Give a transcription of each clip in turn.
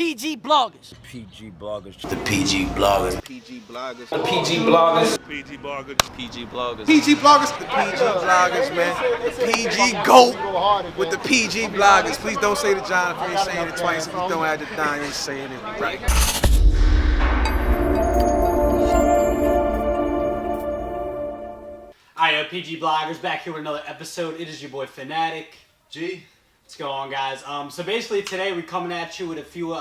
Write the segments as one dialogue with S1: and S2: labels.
S1: PG bloggers.
S2: PG bloggers.
S3: The PG bloggers.
S4: PG bloggers.
S5: The PG bloggers.
S4: PG bloggers.
S3: PG bloggers.
S4: PG bloggers. The PG bloggers, man. The PG GOAT with the PG bloggers. Please don't say the John if you ain't saying it twice. If you don't add the Don, you ain't saying it right.
S1: Alright, PG bloggers back here with another episode. It is your boy Fanatic.
S3: G.
S1: What's going on, guys? So basically today we're coming at you with a few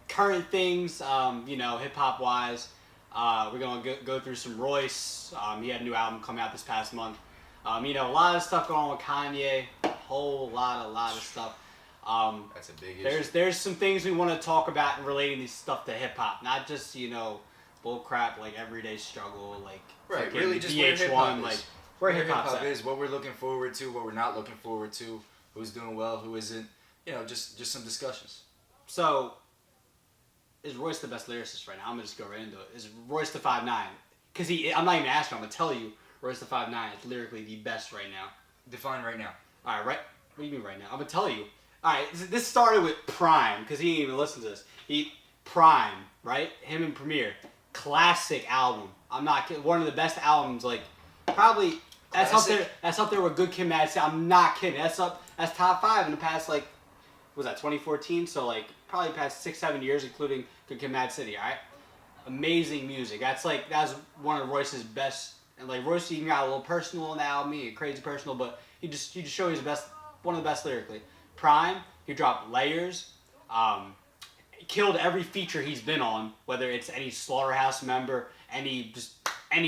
S1: current things, hip hop wise. We're gonna go through some Royce. He had a new album come out this past month. A lot of stuff going on with Kanye. A whole lot of stuff.
S3: That's a big issue.
S1: There's some things we want to talk about relating this stuff to hip hop, not just bull crap like everyday struggle like
S3: right. Really, just where hip hop is.
S1: Where
S3: hip hop is, what we're looking forward to, what we're not looking forward to, who's doing well, who isn't. Just some discussions.
S1: So, is Royce the best lyricist right now? I'm gonna just go right into it. Is Royce the 5'9"? Because I'm not even asking. I'm gonna tell you, Royce the 5'9" is lyrically the best right now.
S3: Define right now.
S1: All right, right. What do you mean right now? I'm gonna tell you. All right, this started with Prime because he didn't even listen to this. Prime, right? Him and Premier, classic album. I'm not kidding. One of the best albums, like probably. That's up there. That's up there with Good Kid, Mad City. I'm not kidding. That's top 5 in the past, like, what was that 2014? So like probably past 6-7 years, including Good Kid, Mad City. All right, amazing music. That's one of Royce's best. And like Royce even got a little personal in the album, crazy personal, but he just showed he's one of the best lyrically. Prime, he dropped Layers. Killed every feature he's been on, whether it's any Slaughterhouse member, any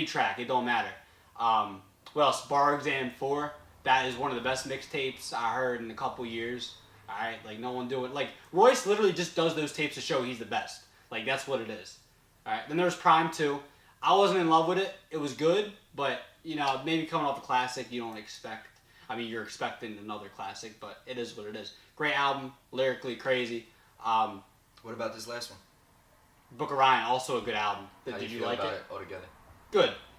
S1: track, it don't matter. What else? Bar Exam 4. That is one of the best mixtapes I heard in a couple years. Alright, like no one do it. Like Royce literally just does those tapes to show he's the best. Like that's what it is. Alright, then there's Prime 2. I wasn't in love with it. It was good, but maybe coming off a classic, you don't expect. I mean, you're expecting another classic, but it is what it is. Great album, lyrically crazy.
S3: What about this last one?
S1: Book of Ryan, also a good album.
S3: How
S1: Did
S3: you
S1: you
S3: feel
S1: like
S3: about
S1: it?
S3: Altogether?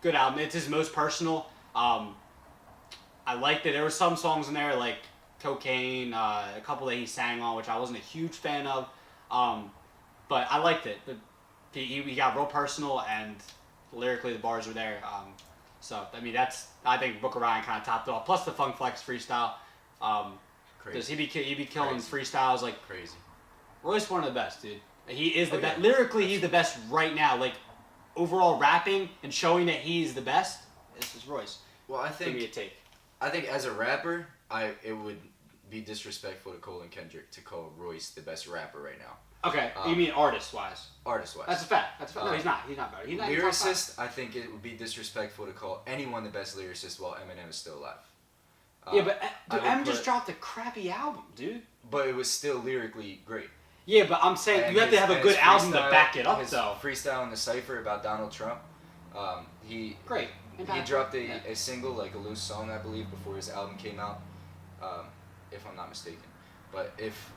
S1: Good album. It's his most personal. I liked it. There were some songs in there like Cocaine, a couple that he sang on, which I wasn't a huge fan of. But I liked it. He got real personal, and lyrically the bars were there. So I mean I think Book of Ryan kind of topped it off. Plus the Funk Flex freestyle. Crazy. Does he be killing freestyles like
S3: crazy?
S1: Royce one of the best, dude. He is the best. Lyrically, he's the best right now. Like overall rapping and showing that he's the best. This is Royce.
S3: Well,
S1: Give me a take.
S3: I think as a rapper, it would be disrespectful to Cole and Kendrick to call Royce the best rapper right now.
S1: Okay, you mean artist-wise?
S3: Artist-wise.
S1: That's a fact. No, he's not. He's not better. He's not
S3: lyricist, I think it would be disrespectful to call anyone the best lyricist while Eminem is still alive.
S1: Yeah, but Eminem just dropped a crappy album, dude.
S3: But it was still lyrically great.
S1: Yeah, but I'm saying you have to have a good album to back it up,
S3: his
S1: though.
S3: Freestyle in the Cypher about Donald Trump.
S1: Great.
S3: He dropped a single, like a loose song, I believe, before his album came out, if I'm not mistaken. But if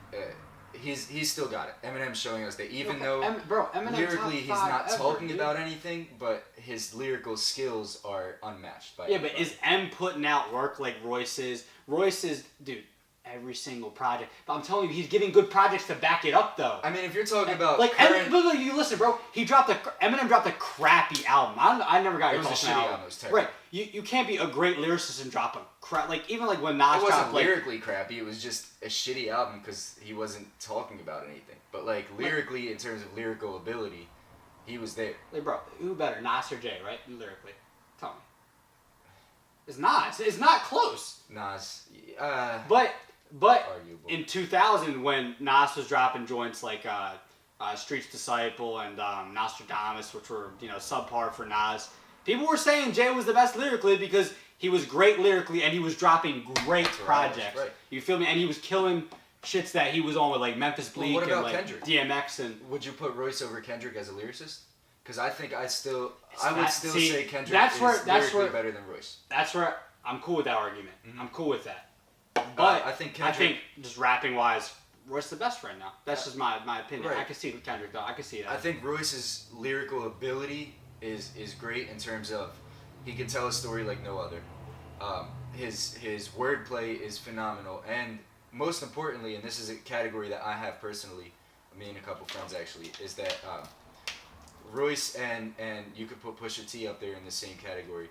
S3: he's still got it. Eminem's showing us that even though
S1: Eminem
S3: lyrically he's not talking about anything, but his lyrical skills are unmatched. By
S1: but is M putting out work like Royce is? Royce is, dude. Every single project, but I'm telling you, he's getting good projects to back it up, though.
S3: I mean, if you're talking about
S1: you listen, bro. Eminem dropped a crappy album. I never got your thoughts on
S3: album. It was terrible.
S1: Right? You can't be a great lyricist and drop a crap even when Nas
S3: it wasn't
S1: dropped
S3: lyrically crappy. It was just a shitty album because he wasn't talking about anything. But lyrically, in terms of lyrical ability, he was there.
S1: Bro, who better, Nas or Jay? Right? Lyrically, tell me. It's Nas. It's not close.
S3: Nas.
S1: But
S3: arguable.
S1: In 2000, when Nas was dropping joints like Street's Disciple and Nostradamus, which were subpar for Nas, people were saying Jay was the best lyrically because he was great lyrically and he was dropping great projects. Right. You feel me? And he was killing shits that he was on with like Memphis Bleak
S3: what about
S1: and
S3: Kendrick?
S1: DMX and.
S3: Would you put Royce over Kendrick as a lyricist? Because I think I would still say Kendrick is lyrically better than Royce.
S1: That's where I'm cool with that argument. Mm-hmm. I'm cool with that.
S3: But
S1: I think just rapping wise, Royce the best right now. That's just my opinion. Right. I can see Kendrick though. I can see that.
S3: I think Royce's lyrical ability is great in terms of he can tell a story like no other. His wordplay is phenomenal, and most importantly, and this is a category that I have personally, me and a couple friends actually, is that Royce and you could put Pusha T up there in the same category,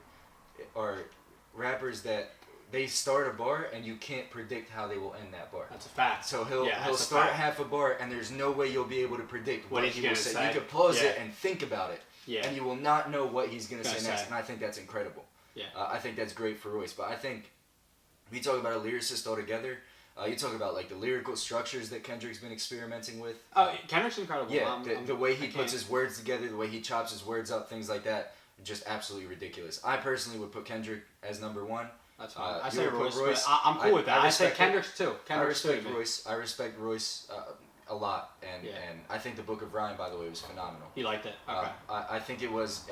S3: are rappers that they start a bar and you can't predict how they will end that bar.
S1: That's a fact.
S3: So he'll start half a bar and there's no way you'll be able to predict what he will say. You could pause it and think about it, and you will not know what he's gonna say next. And I think that's incredible.
S1: Yeah.
S3: I think that's great for Royce. But I think we talk about a lyricist altogether. You talk about like the lyrical structures that Kendrick's been experimenting with.
S1: Kendrick's incredible.
S3: Yeah, the way he puts his words together, the way he chops his words up, things like that, just absolutely ridiculous. I personally would put Kendrick as number one.
S1: That's fine. I say Royce, but I'm cool with that. I say Kendrick's too.
S3: I respect Royce. I respect Royce a lot, and I think the Book of Rhyme, by the way, was phenomenal.
S1: You liked it? Okay.
S3: I think it was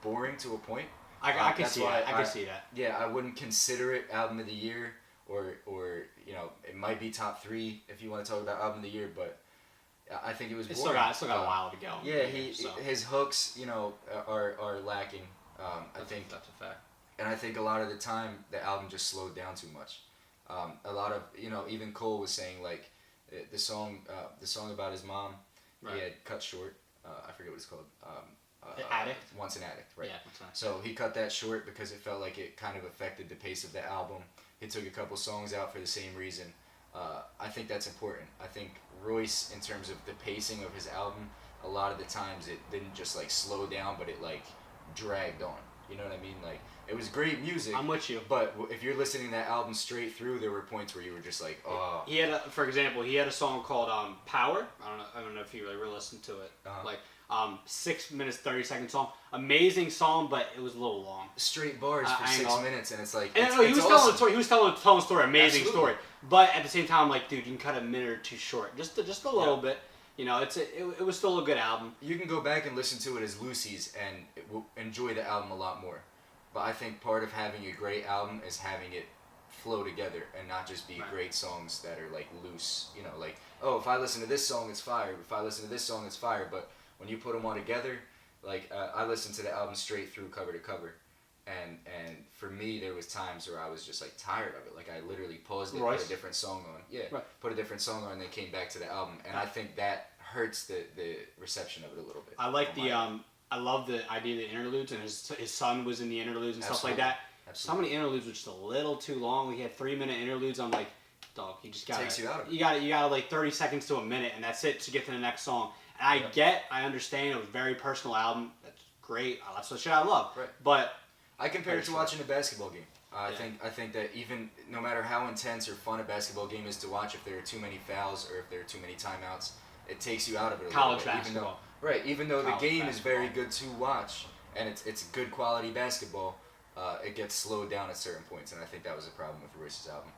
S3: boring to a point.
S1: I can see that. I can see that.
S3: Yeah, I wouldn't consider it album of the year, or you know, it might be top 3 if you want to talk about album of the year, but I think it was boring.
S1: It's still got a while to go.
S3: Yeah, his hooks, you know, are lacking. I think
S1: that's a fact.
S3: And I think a lot of the time the album just slowed down too much. A lot of, you know, even Cole was saying like the song about his mom, he had cut short. I forget what it's called.
S1: Addict.
S3: Once an Addict, right?
S1: Yeah.
S3: So he cut that short because it felt like it kind of affected the pace of the album. He took a couple songs out for the same reason. I think that's important. I think Royce, in terms of the pacing of his album, a lot of the times it didn't just like slow down, but it like dragged on. You know what I mean? Like, it was great music.
S1: I'm with you.
S3: But if you're listening to that album straight through, there were points where you were just like, oh.
S1: He had, for example, he had a song called Power. I don't know if you really listened to it.
S3: Uh-huh.
S1: 6 minutes 30-second song. Amazing song, but it was a little long.
S3: Straight bars for 6 minutes, and it's like.
S1: And he was telling a story. He was telling a story. Amazing story. But at the same time, I'm like, dude, you can cut a minute or two short, just a little bit. You know, it was still a good album.
S3: You can go back and listen to it as Lucy's and enjoy the album a lot more. But I think part of having a great album is having it flow together and not just be great songs that are like loose. You know, like, oh, if I listen to this song, it's fire. If I listen to this song, it's fire. But when you put them all together, like I listened to the album straight through, cover to cover. And for me, there was times where I was just like tired of it. Like I literally paused it, put a different song on. Yeah, put a different song on, and then came back to the album. And I think that hurts the reception of it a little bit.
S1: I like I love the idea of the interludes, and his son was in the interludes and stuff like that. Absolutely. Some of the interludes were just a little too long. He had 3-minute interludes. I'm like, dog, you just gotta.
S3: Takes you out of it.
S1: You gotta like 30 seconds to a minute, and that's it to get to the next song. And I understand it was a very personal album. That's great. That's the shit I love.
S3: Right.
S1: But
S3: I compare it to watching a basketball game. I think that even no matter how intense or fun a basketball game is to watch, if there are too many fouls or if there are too many timeouts, it takes you out of it a little bit.
S1: College basketball.
S3: Even though the game is very good to watch and it's good quality basketball, it gets slowed down at certain points, and I think that was a problem with Royce's album.